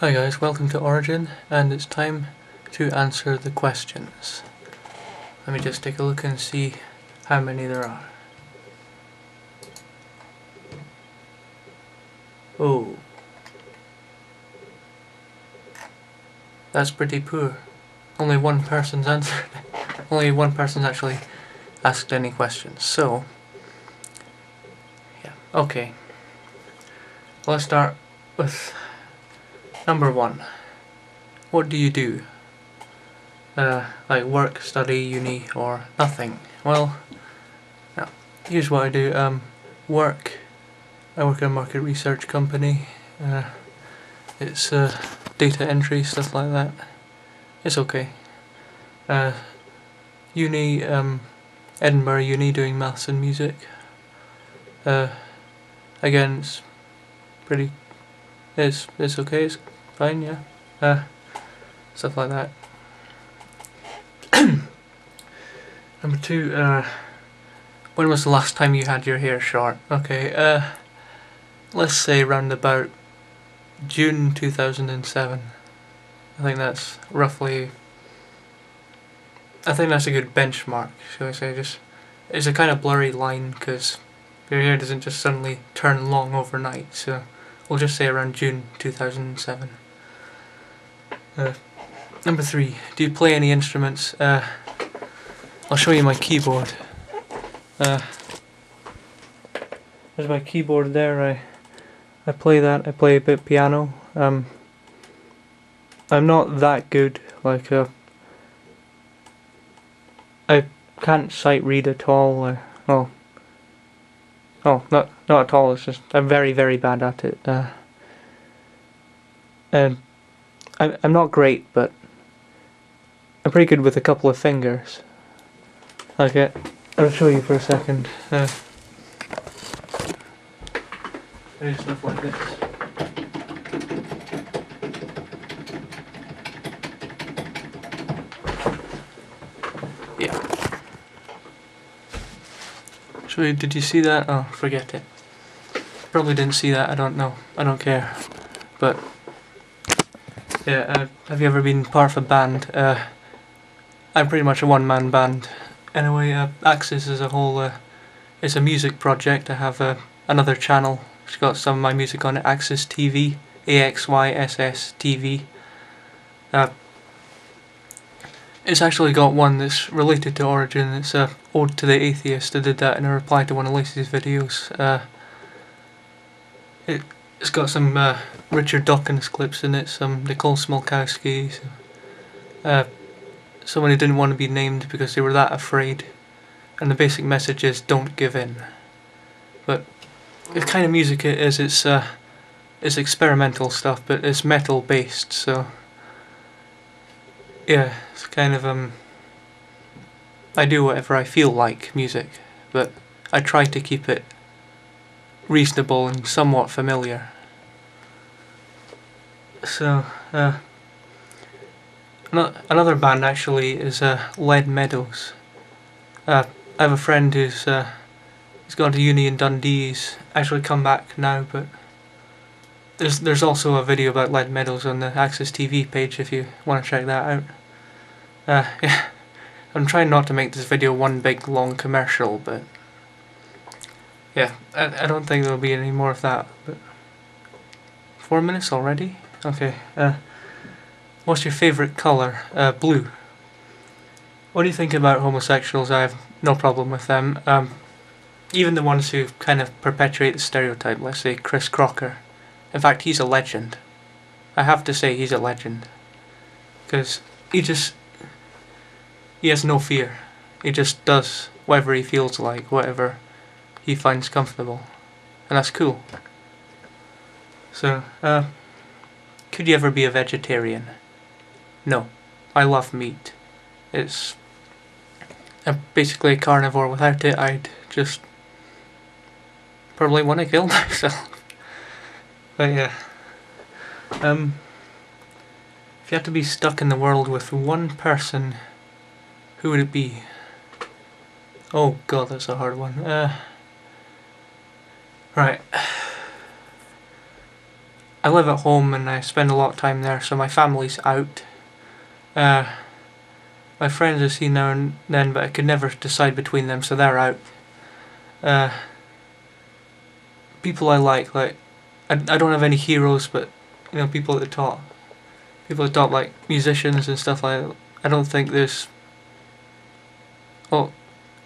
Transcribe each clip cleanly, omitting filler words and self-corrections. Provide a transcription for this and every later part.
Hi guys, welcome to Origin, and it's time to answer the questions. Let me just take a look and see how many there are. Oh, that's pretty poor. Only one person's answered. Only one person's actually asked any questions. So, yeah, okay. Let's start with number 1. What do you do? Like work, study, uni, or nothing? Well, no. Here's what I do. Work. I work in a market research company. It's data entry, stuff like that. It's okay. Uni, Edinburgh Uni, doing maths and music. Again, it's pretty. It's okay. It's fine. Yeah. Stuff like that. Number 2. When was the last time you had your hair short? Okay. Let's say round about June 2007. I think that's roughly. I think that's a good benchmark, shall I say. Just it's a kind of blurry line because your hair doesn't just suddenly turn long overnight. So we'll just say around June 2007. Number 3. Do you play any instruments? I'll show you my keyboard. There's my keyboard there. I play that. I play a bit piano. I'm not that good. Like I can't sight read at all. Not at all. It's just I'm very bad at it. And I'm not great, but I'm pretty good with a couple of fingers. Okay, I'll show you for a second. I do stuff like this. Yeah. So did you see that? Oh, forget it. Probably didn't see that. I don't know. I don't care. But yeah, have you ever been part of a band? I'm pretty much a one-man band. Anyway, Axess as a whole, it's a music project. I have another channel. It's got some of my music on it. Axess TV, AXYSS TV. It's actually got one that's related to Origin. It's a Ode to the Atheist. I did that in a reply to one of Lacey's videos. It's got some Richard Dawkins clips in it, some Nicole Smolkowski, someone who didn't want to be named because they were that afraid. And the basic message is don't give in. But the kind of music it is, it's experimental stuff, but it's metal based, so yeah, it's kind of I do whatever I feel like music, but I try to keep it reasonable and somewhat familiar. So another band actually is Lead Meadows. I have a friend who's gone to uni in Dundee. He's actually come back now, but there's also a video about Lead Meadows on the Axess TV page if you want to check that out. Yeah, I'm trying not to make this video one big long commercial, but yeah, I don't think there'll be any more of that. But 4 minutes already? Okay. What's your favourite colour? Blue. What do you think about homosexuals? I have no problem with them. Even the ones who kind of perpetuate the stereotype, let's say Chris Crocker. In fact, he's a legend. I have to say he's a legend. Because he has no fear. He just does whatever he feels like, whatever he finds comfortable. And that's cool. So, could you ever be a vegetarian? No. I love meat. I'm basically a carnivore. Without it, I'd just probably want to kill myself. But yeah. If you had to be stuck in the world with one person, who would it be? Oh god, that's a hard one. Right. I live at home and I spend a lot of time there, so my family's out. My friends I see now and then, but I could never decide between them, so they're out. People I like I don't have any heroes, but you know, people at the top. People at the top, like musicians and stuff like that. I don't think there's... Well,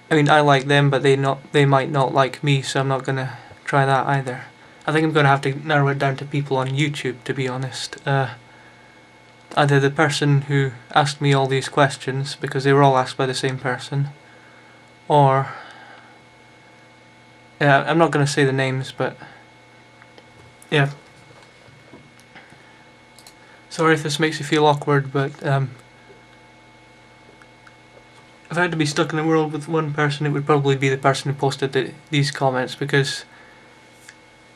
I mean, I like them, but they might not like me, so I'm not gonna try that either. I think I'm gonna have to narrow it down to people on YouTube, to be honest. Either the person who asked me all these questions, because they were all asked by the same person, or... Yeah, I'm not gonna say the names, but... Yeah. Sorry if this makes you feel awkward, but if I had to be stuck in a world with one person, it would probably be the person who posted these comments, because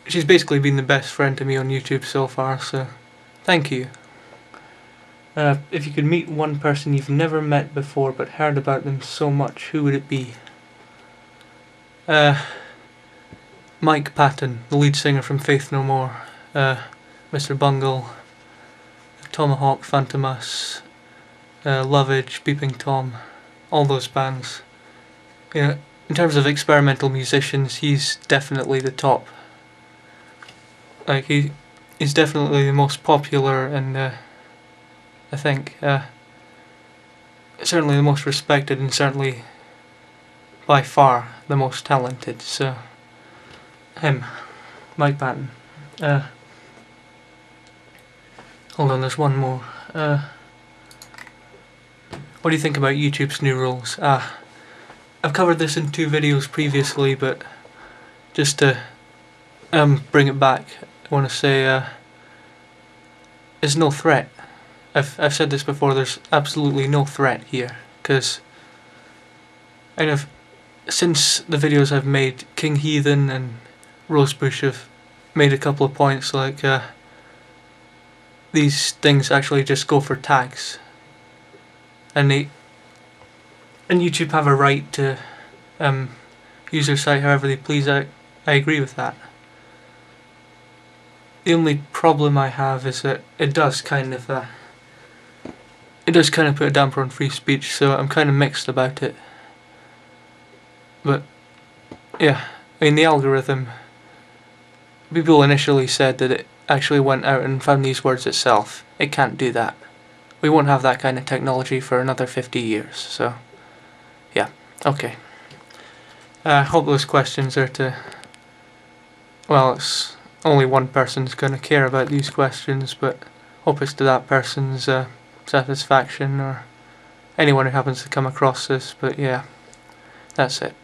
she's basically been the best friend to me on YouTube so far, so thank you. If you could meet one person you've never met before but heard about them so much, who would it be? Mike Patton, the lead singer from Faith No More, Mr. Bungle, Tomahawk, Fantomas, Lovage, Peeping Tom, all those bands. You know, in terms of experimental musicians, he's definitely the top. Like, he's definitely the most popular and, I think, certainly the most respected and certainly by far the most talented, so him, Mike Patton. Hold on, there's one more. What do you think about YouTube's new rules? I've covered this in 2 videos previously, but just to bring it back, I want to say there's no threat. I've said this before, there's absolutely no threat here, because since the videos I've made, King Heathen and Rosebush have made a couple of points, like these things actually just go for tags, and YouTube have a right to use their site however they please. I agree with that. The only problem I have is that it does kind of put a damper on free speech, so I'm kind of mixed about it. But yeah, I mean, the algorithm, people initially said that it actually went out and found these words itself. It can't do that. We won't have that kind of technology for another 50 years, so yeah, okay. Hope those questions are to... Well, it's only one person's going to care about these questions, but hope it's to that person's satisfaction, or anyone who happens to come across this, but yeah, that's it.